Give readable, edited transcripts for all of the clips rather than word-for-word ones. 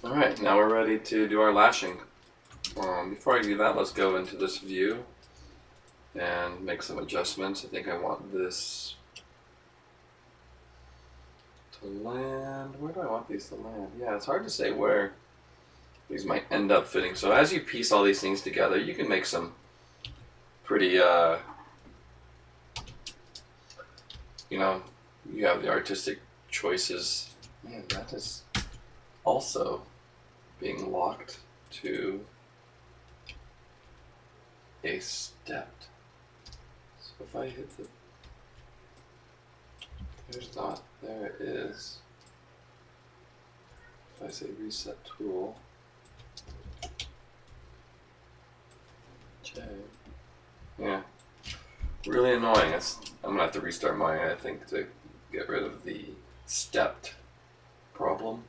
Alright, now we're ready to do our lashing. Before I do that, let's go into this view and make some adjustments. I think I want this to land. Where do I want these to land? Yeah, it's hard to say where these might end up fitting. So as you piece all these things together, you can make some pretty, you know, you have the artistic choices. Man, that is also being locked to a stepped. So if I hit the, there's not, there it is. If I say reset tool, J, yeah, really annoying. I'm gonna have to restart mine, I think, to get rid of the stepped problem.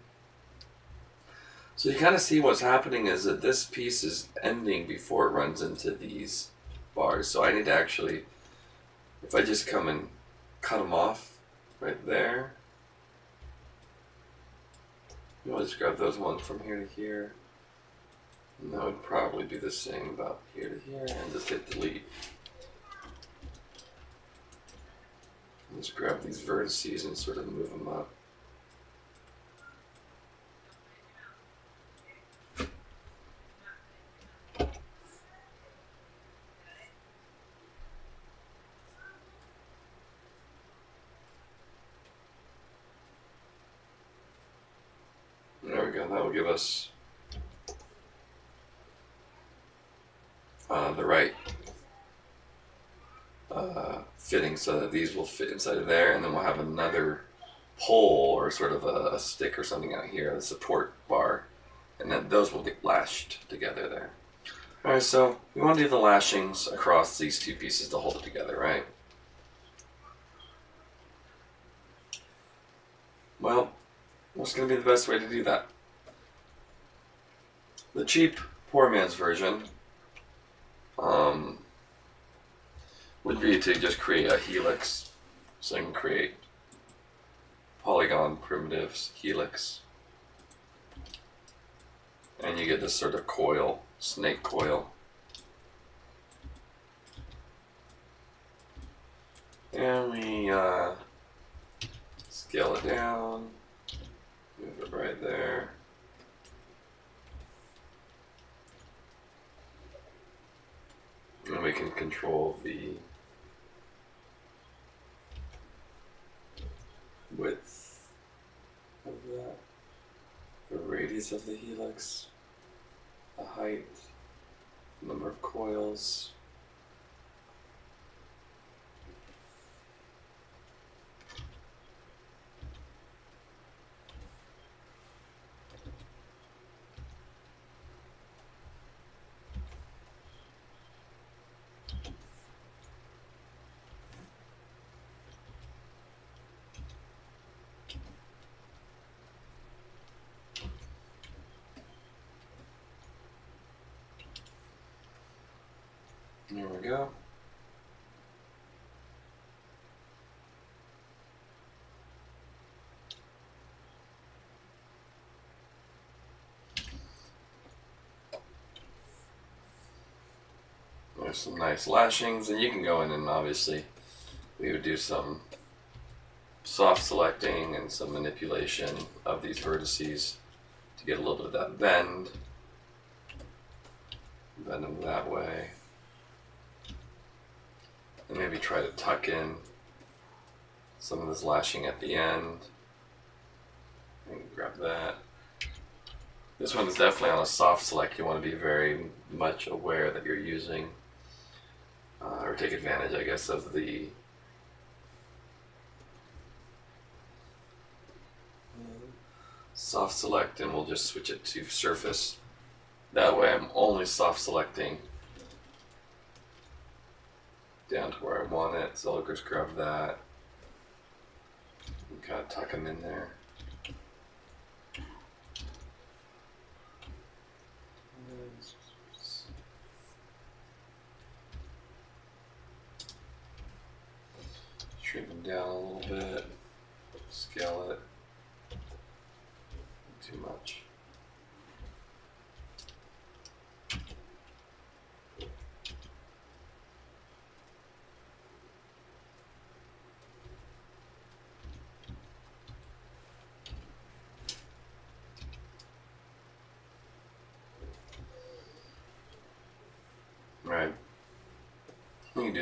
So you kind of see what's happening is that this piece is ending before it runs into these bars. So I need to actually, if I just come and cut them off right there, I'll just grab those ones from here to here. And that would probably be the same about here to here, and just hit delete. And just grab these vertices and sort of move them up. There we go, that will give us the right fitting so that these will fit inside of there, and then we'll have another pole or sort of a stick or something out here, the support bar, and then those will get lashed together there. Alright, so we want to do the lashings across these two pieces to hold it together, right? Well, what's going to be the best way to do that? The cheap poor man's version would be to just create a helix. So you can create polygon primitives helix, and you get this sort of coil, snake coil. And we scale it down, move it right there. And we can control the width of that, the radius of the helix, the height, number of coils. There we go. There's some nice lashings, and you can go in and obviously we would do some soft selecting and some manipulation of these vertices to get a little bit of that bend. Bend them that way. And maybe try to tuck in some of this lashing at the end. And grab that. This one is definitely on a soft select. You want to be very much aware that you're using, or take advantage, I guess, of the soft select, and we'll just switch it to surface. That way I'm only soft selecting down to where I want it. So I'll just grab that and kind of tuck them in there. Shrink them down a little bit, scale it. Too much.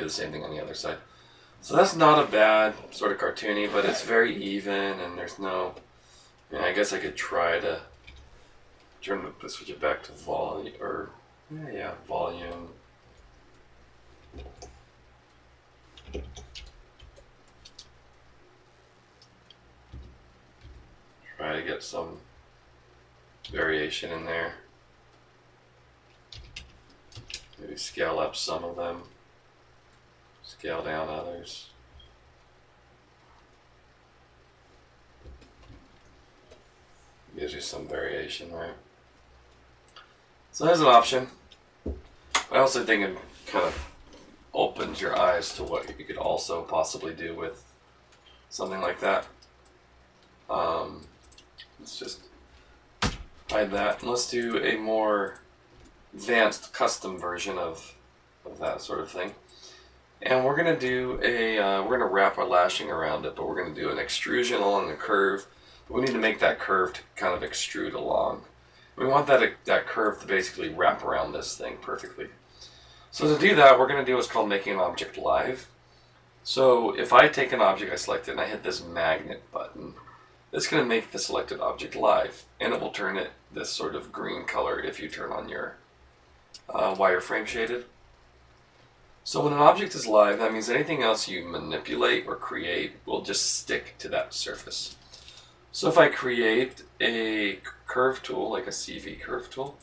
do the same thing on the other side. So that's not a bad sort of cartoony, but it's very even, and there's no. I guess I could try to switch it back to volume, or volume. Try to get some variation in there. Maybe scale up some of them, scale down others. Gives you some variation, right? So there's an option. I also think it kind of opens your eyes to what you could also possibly do with something like that. Let's just hide that, and let's do a more advanced custom version of that sort of thing. And we're gonna do we're gonna wrap our lashing around it, but we're gonna do an extrusion along the curve. But we need to make that curve to kind of extrude along. We want that curve to basically wrap around this thing perfectly. So to do that, we're gonna do what's called making an object live. So if I take an object I selected and I hit this magnet button, it's going to make the selected object live, and it will turn it this sort of green color if you turn on your wireframe shaded. So when an object is live, that means anything else you manipulate or create will just stick to that surface. So if I create a curve tool, like a CV curve tool,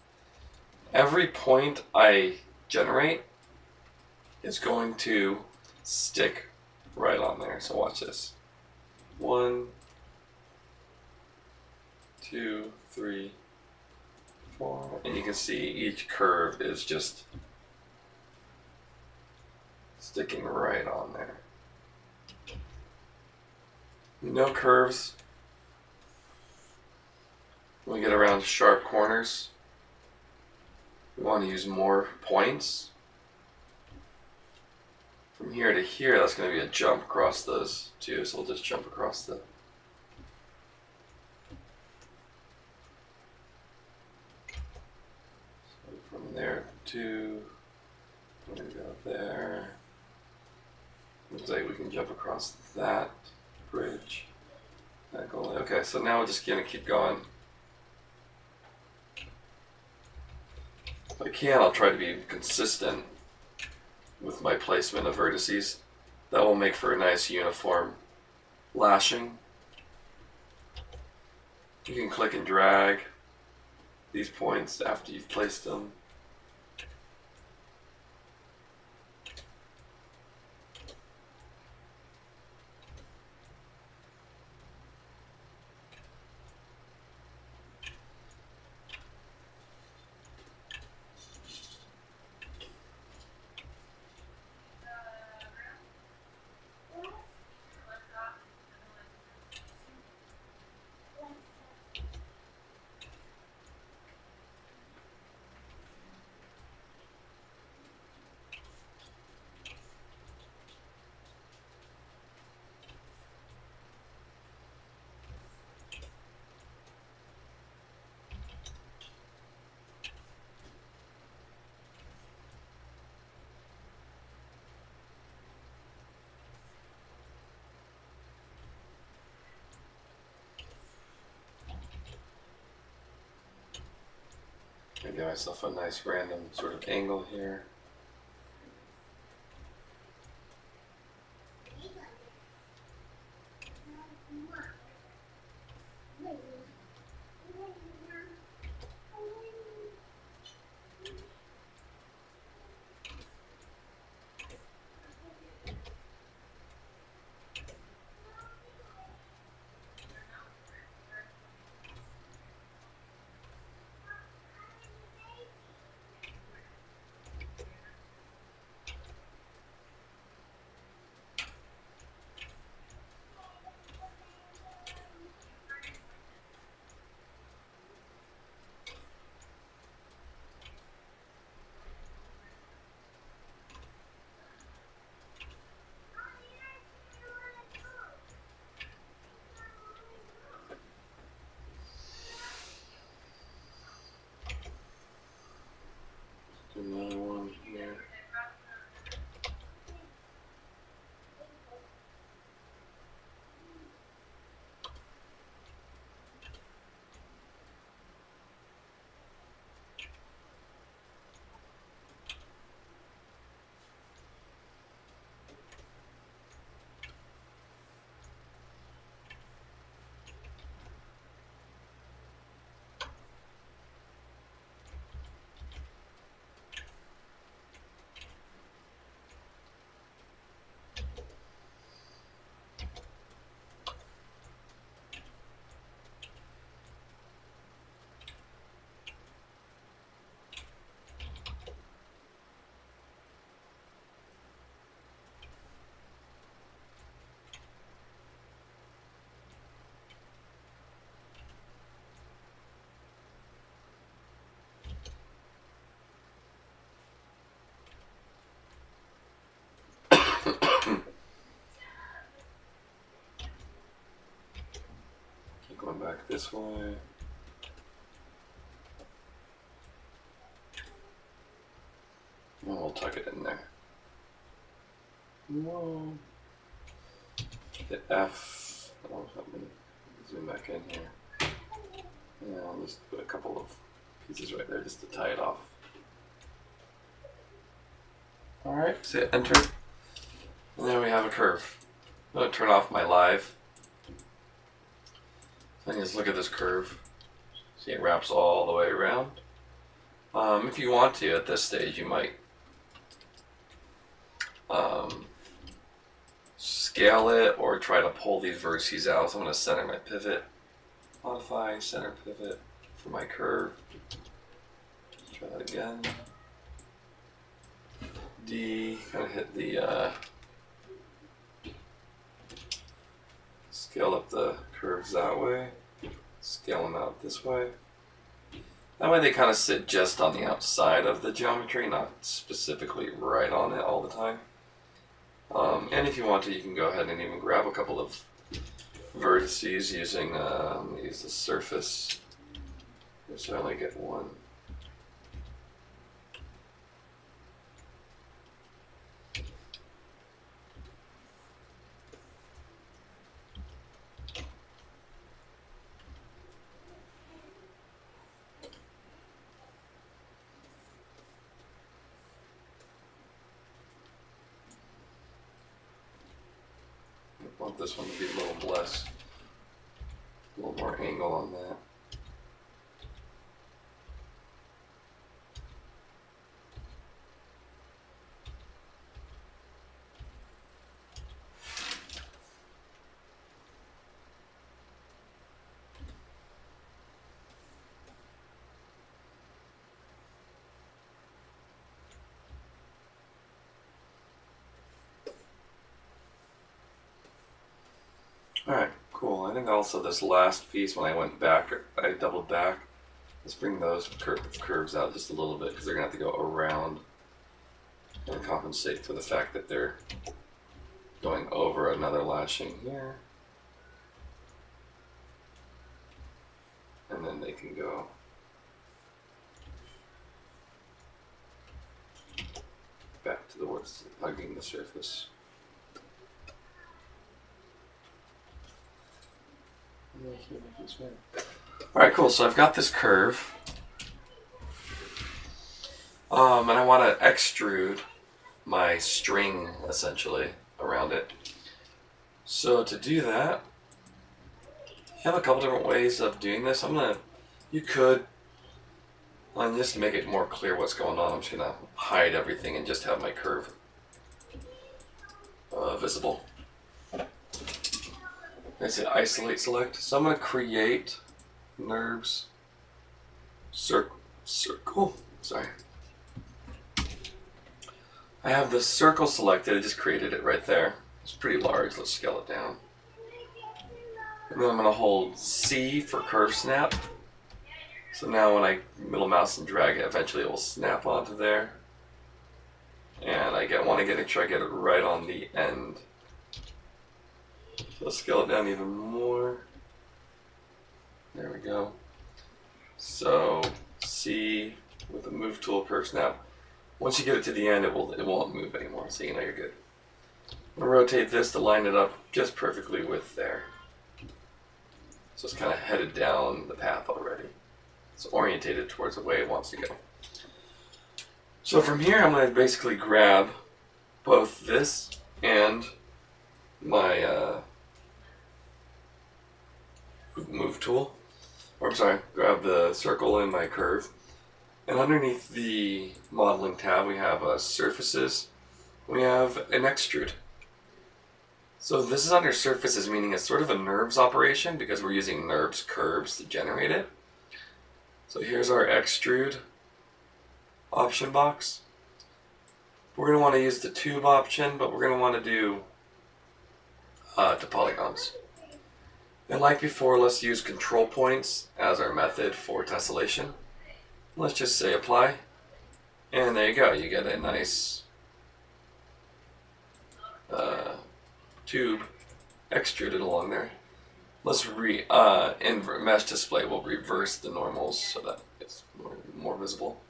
every point I generate is going to stick right on there. So watch this. 1, 2, 3, 4, and you can see each curve is just sticking right on there. No curves. When we get around sharp corners, we want to use more points. From here to here, that's going to be a jump across those two, so we'll just jump across the. So from there to, we're going to go there. Looks like we can jump across that bridge. Okay, so now we're just going to keep going. If I can, I'll try to be consistent with my placement of vertices. That will make for a nice uniform lashing. You can click and drag these points after you've placed them. I give myself a nice random sort of angle here. this way. And we'll tuck it in there. Whoa. Hit F. Oh, let me zoom back in here. Yeah, I'll just put a couple of pieces right there just to tie it off. Alright, so hit enter. And there we have a curve. I'm going to turn off my live. So I can just look at this curve. See, it wraps all the way around. If you want to, at this stage, you might scale it or try to pull these vertices out. So I'm going to center my pivot. Modify, center pivot for my curve. Let's try that again. D, kind of hit the scale up the curves that way, scale them out this way. That way they kind of sit just on the outside of the geometry, not specifically right on it all the time. And if you want to, you can go ahead and even grab a couple of vertices using, use the surface. So I only get one. I want this one to be a little less, a little more angle on that. Alright, cool. I think also this last piece, when I went back, I doubled back. Let's bring those curves out just a little bit because they're going to have to go around and compensate for the fact that they're going over another lashing here. And then they can go back to the words hugging the surface. Alright, cool. So I've got this curve. And I want to extrude my string, essentially, around it. So to do that, you have a couple different ways of doing this. You could, and just to make it more clear what's going on, I'm just going to hide everything and just have my curve visible. I say isolate select. So I'm going to create nurbs circle. Sorry. I have the circle selected. I just created it right there. It's pretty large. Let's scale it down. And then I'm going to hold C for curve snap. So now when I middle mouse and drag it, eventually it will snap onto there. And I want to make sure I get it right on the end. So let's scale it down even more. There we go. So C with the move tool, curve snap. Once you get it to the end, it won't move anymore, so you know you're good. I'm going to rotate this to line it up just perfectly with there. So it's kind of headed down the path already. It's orientated towards the way it wants to go. So from here, I'm going to basically grab both this and my move tool. Or I'm sorry, grab the circle and my curve. And underneath the modeling tab, we have surfaces. We have an extrude. So this is under surfaces, meaning it's sort of a NURBS operation because we're using NURBS curves to generate it. So here's our extrude option box. We're going to want to use the tube option, but we're going to want to do to polygons. And like before, let's use control points as our method for tessellation. Let's just say apply, and there you go. You get a nice tube extruded along there. Let's in mesh display, we'll reverse the normals so that it's more visible.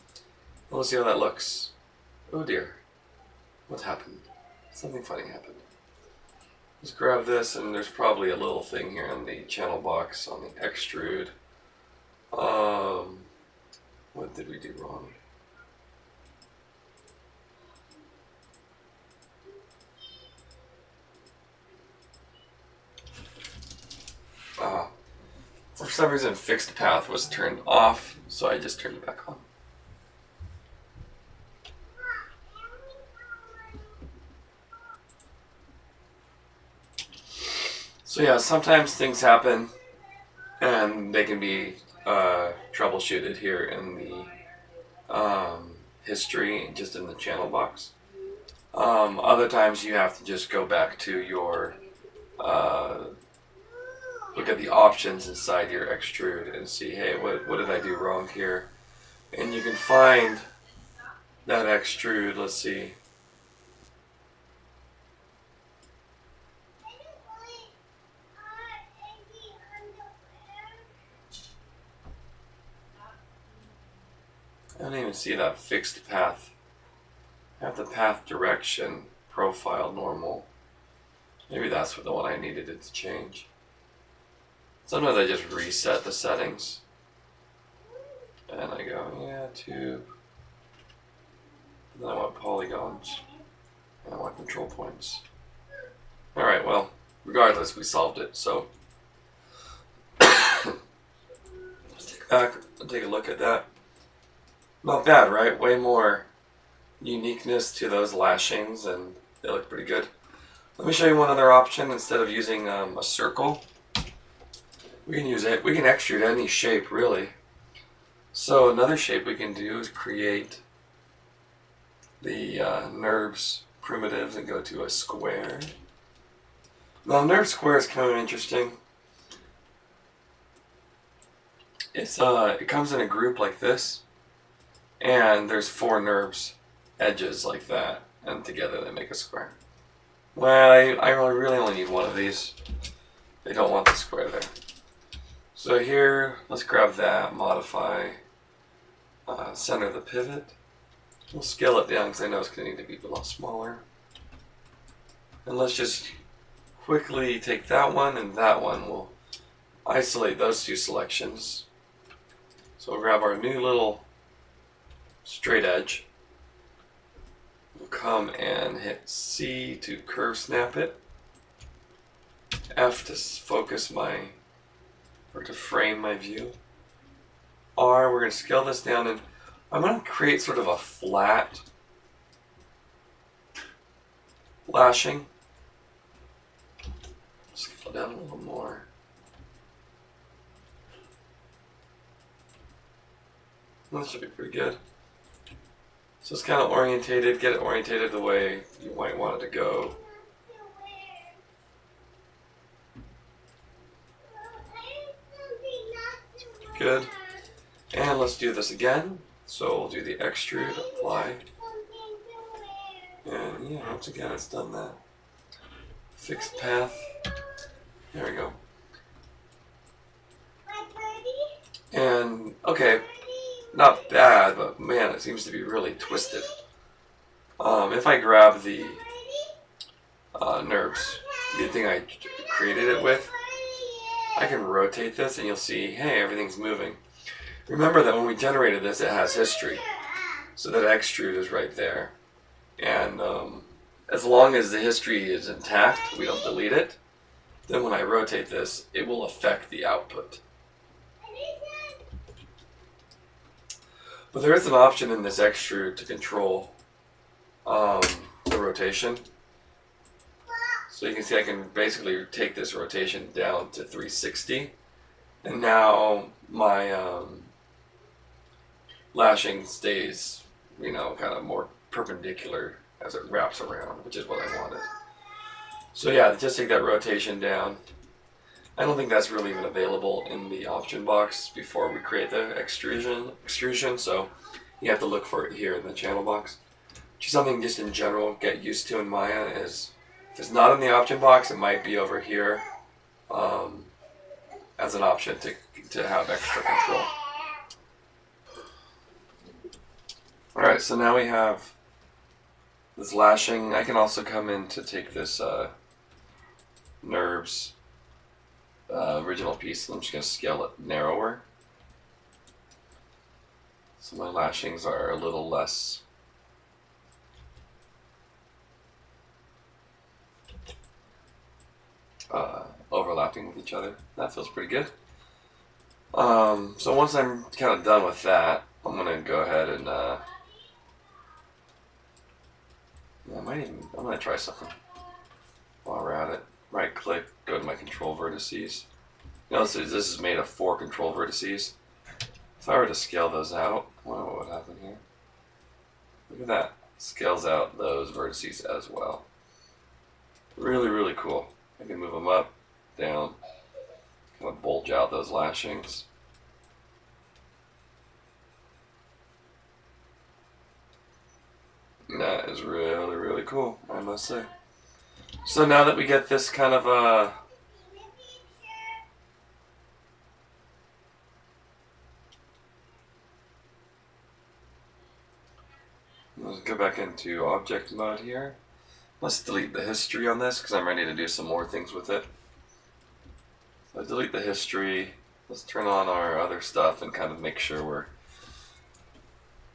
And we'll see how that looks. Oh dear. What happened? Something funny happened. Let's grab this, and there's probably a little thing here in the channel box on the extrude. What did we do wrong? For some reason, fixed path was turned off, so I just turned it back on. So yeah, sometimes things happen, and they can be troubleshooted here in the history, just in the channel box. Other times you have to just go back to your look at the options inside your extrude and see, hey, what did I do wrong here? And you can find that extrude. Let's see. I don't even see that fixed path. I have the path direction profile normal. Maybe that's the one I needed it to change. Sometimes I just reset the settings. And I go, yeah, tube. And then I want polygons. And I want control points. Alright, well, regardless, we solved it, so. Let's take it back and take a look at that. Not bad, right? Way more uniqueness to those lashings, and they look pretty good. Let me show you one other option. Instead of using a circle, we can extrude any shape, really. So another shape we can do is create the nurbs primitives and go to a square. Now, NURBS square is kind of interesting. It comes in a group like this, and there's 4 NURBS edges like that, and together they make a square. Well, I really only need one of these. They don't want the square there. So here, let's grab that, modify, center the pivot. We'll scale it down because I know it's going to need to be a lot smaller. And let's just quickly take that one and that one. We'll isolate those 2 selections. So we'll grab our new little straight edge. We'll come and hit C to curve snap it. F to focus or to frame my view. R, we're going to scale this down, and I'm going to create sort of a flat lashing. Scale down a little more. That should be pretty good. So it's kind of orientated, get it orientated the way you might want it to go. Good. And let's do this again. So we'll do the extrude, apply. And yeah, once again, it's done that. Fixed path. There we go. And, okay, not bad, but man, it seems to be really twisted. If I grab the NURBS, the thing I created it with, I can rotate this and you'll see, hey, everything's moving. Remember that when we generated this, it has history. So that extrude is right there. And as long as the history is intact, we don't delete it, then when I rotate this, it will affect the output. But there is an option in this extrude to control the rotation. So you can see I can basically take this rotation down to 360. And now my lashing stays, kind of more perpendicular as it wraps around, which is what I wanted. So yeah, just take that rotation down. I don't think that's really even available in the option box before we create the extrusion, so you have to look for it here in the channel box. Which is something just in general get used to in Maya is, if it's not in the option box, it might be over here. as an option to have extra control. Alright, so now we have this lashing. I can also come in to take this nurbs original piece, and I'm just going to scale it narrower. So my lashings are a little less overlapping with each other. That feels pretty good. So once I'm kind of done with that, I'm going to go ahead and I'm going to try something while we're at it. Right click, go to my control vertices. Notice this is made of 4 control vertices. If I were to scale those out, what would happen here? Look at that. Scales out those vertices as well. Really, really cool. I can move them up, down, kind of bulge out those lashings. And that is really, really cool, I must say. So now that we get this kind of let's go back into object mode here. Let's delete the history on this because I'm ready to do some more things with it. So I delete the history. Let's turn on our other stuff and kind of make sure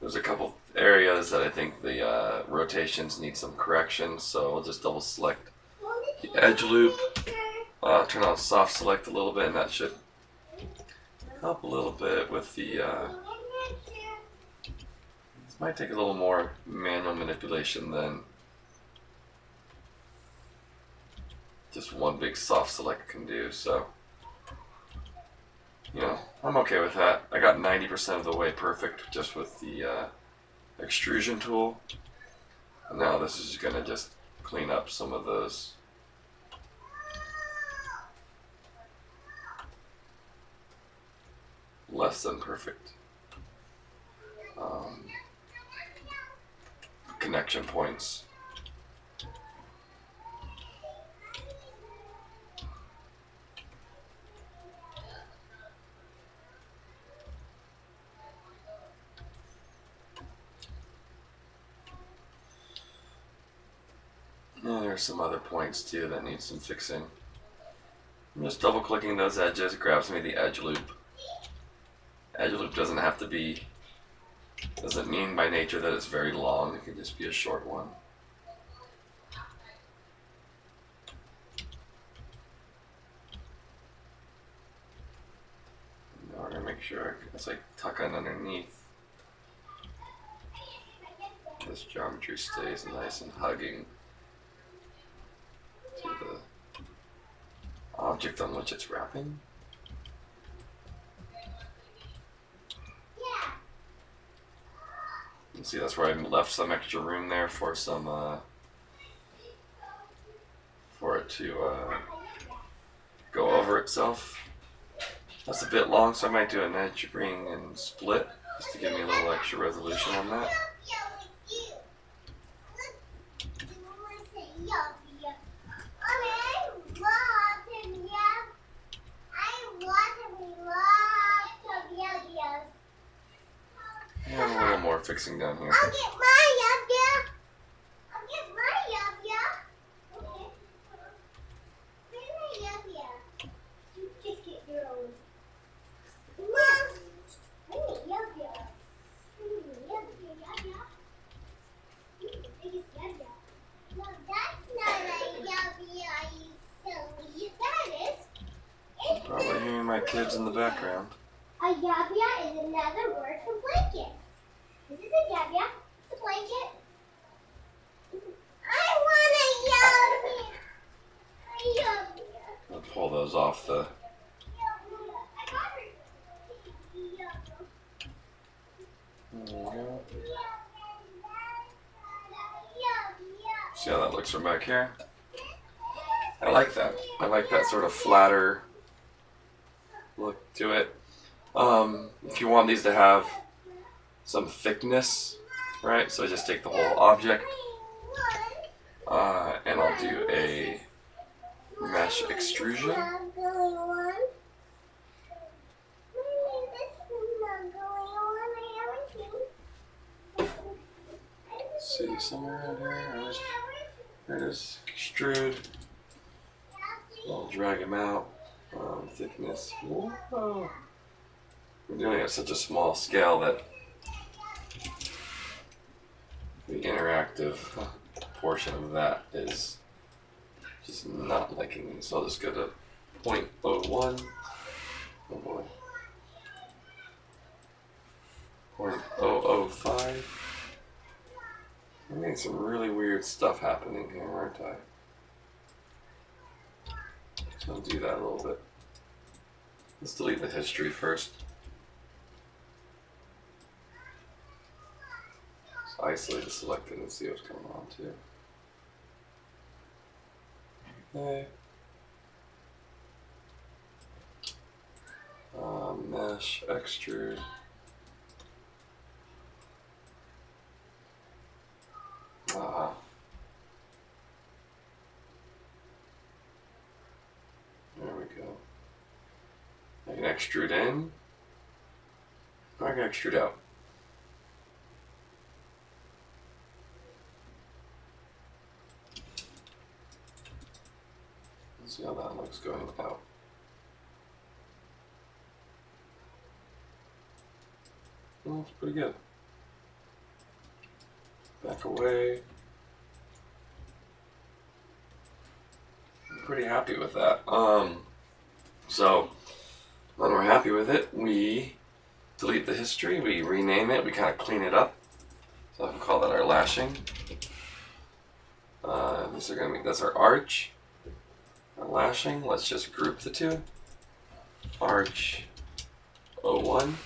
there's a couple areas that I think the rotations need some correction. So we'll just double select the edge loop. Turn on soft select a little bit, and that should help a little bit with the this might take a little more manual manipulation than just one big soft select can do. So, you know, I'm okay with that. I got 90% of the way perfect just with the extrusion tool. And now this is going to just clean up some of those less than perfect connection points. And there's some other points too that need some fixing. I'm just double clicking those edges. It grabs me the edge loop. Edge loop doesn't have to be, doesn't mean by nature that it's very long. It can just be a short one. Now we're going to make sure as I tuck in underneath, this geometry stays nice and hugging to the object on which it's wrapping. You can see that's where I left some extra room there for some for it to go over itself. That's a bit long, so I might do an edge ring and split just to give me a little extra resolution on that. And a little more fixing down here. I'll get my yup. I'll get my yup. Okay. Where's my yup? You just get your own. Mom, I need yup. The biggest yup. No, that's not a yup, you silly. That is. Probably hearing my kids in the background. A yabia is another word for blanket. This is a yabia. It's a blanket. I want a yabia. I'll pull those off the. There we go. See how that looks from back here? I like that. I like that sort of flatter look to it. If you want these to have some thickness, right? So I just take the whole object and I'll do a mesh extrusion. be somewhere around here. There it is. Extrude. I'll drag him out. Thickness. Whoa. We're doing it at such a small scale that the interactive portion of that is just not liking me. So I'll just go to 0.01. Oh boy. 0.005. I'm getting some really weird stuff happening here, aren't I? So I'll do that a little bit. Let's delete the history first. Let's isolate the selected and see what's going on too. Okay. Mesh, extrude. There we go. I can extrude in, or I can extrude out. Let's see how that looks going out. Well, it's pretty good. Back away. I'm pretty happy with that. So when we're happy with it, we delete the history, we rename it, we kind of clean it up. So I can call that our lashing. These are going to be, that's our arch, our lashing. Let's just group the two. Arch 01.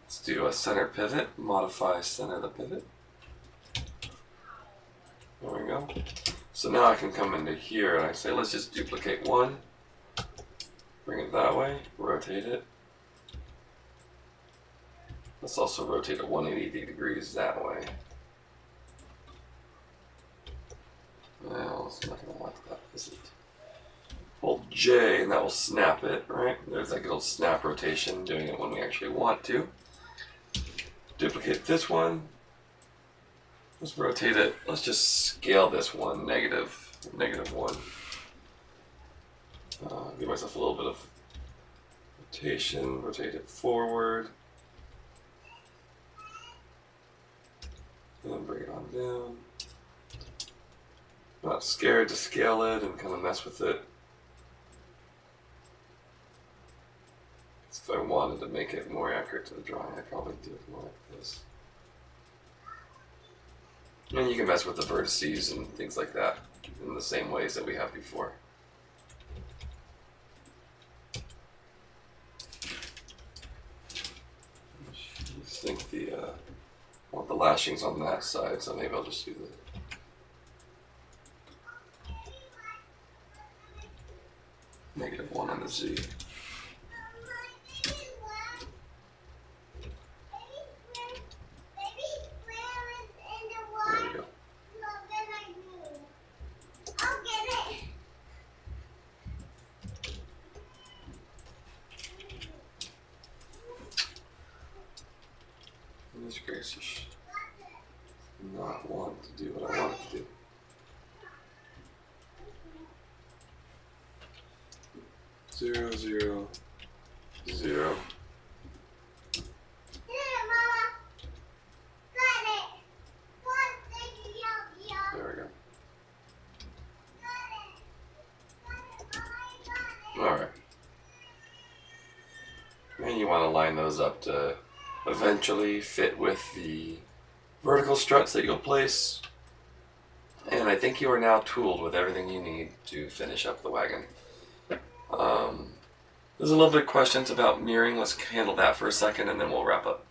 Let's do a center pivot, modify center the pivot. There we go. So now I can come into here and I say, let's just duplicate one. Bring it that way, rotate it. Let's also rotate it 180 degrees that way. Well, it's not going to like that, is it? Hold J and that will snap it, right? There's like a little snap rotation, doing it when we actually want to. Duplicate this one. Let's rotate it. Let's just scale this one, -1. Give myself a little bit of rotation, rotate it forward. And then bring it on down. I'm not scared to scale it and kind of mess with it. If I wanted to make it more accurate to the drawing, I'd probably do it more like this. And you can mess with the vertices and things like that in the same ways that we have before. I just think I want the lashings on that side, so maybe I'll just do the -1 on the Z. Goodness gracious. Not want to do what I want it to do. Zero, zero, zero. There we go. Alright. And you want to line those up to eventually fit with the vertical struts that you'll place. And I think you are now tooled with everything you need to finish up the wagon. There's a little bit of questions about mirroring. Let's handle that for a second and then we'll wrap up.